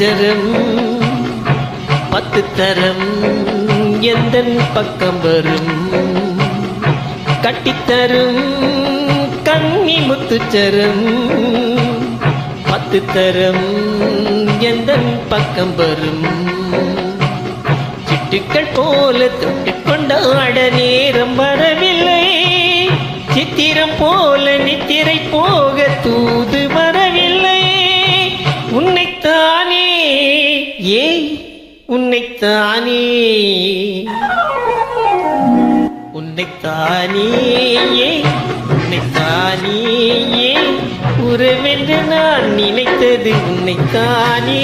முத்துச்சரம் 10 தரம் எந்தன் பக்கம் வரும் கட்டித்தரும் கன்னி முத்துச்சரம் 10 தரம் எந்தன் பக்கம் வரும் சிட்டுக்கள் போல தொட்டுக்கொண்டாட நேரம் வரவில்லை சித்திரம் போல நித்திரை போக தூது வரவில்லை உன்னைத்தானே உன்னைத்தானே உன்னைத்தானே உன்னைத்தானே உறவென்று நான் நினைத்தது உன்னைத்தானே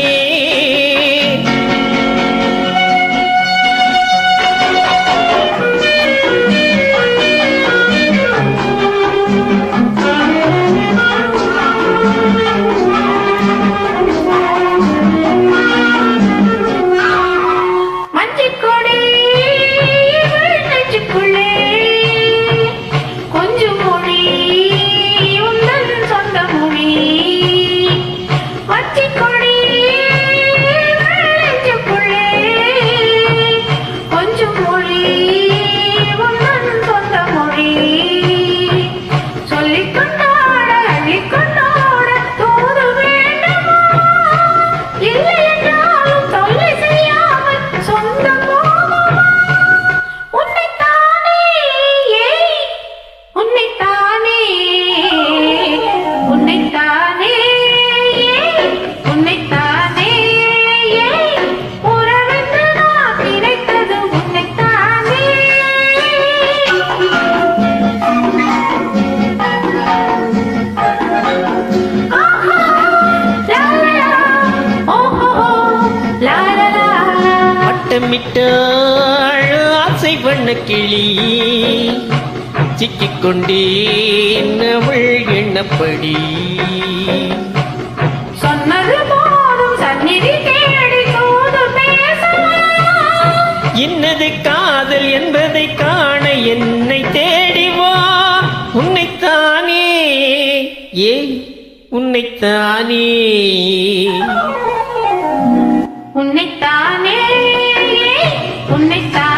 வட்டமிட்டாள் ஆசை வண்ண கிளி சிக்கிக்கொண்டேன் அவள் எண்ணப்படி சொன்னது போதும் சந்நிதி தேடி தூது பேசலாம் இன்னது காதல் என்பதை காண என்னை தேடிவா உன்னைத்தானே உன்னைத்தானே உன்னைத்தானே உன்னைத்தானே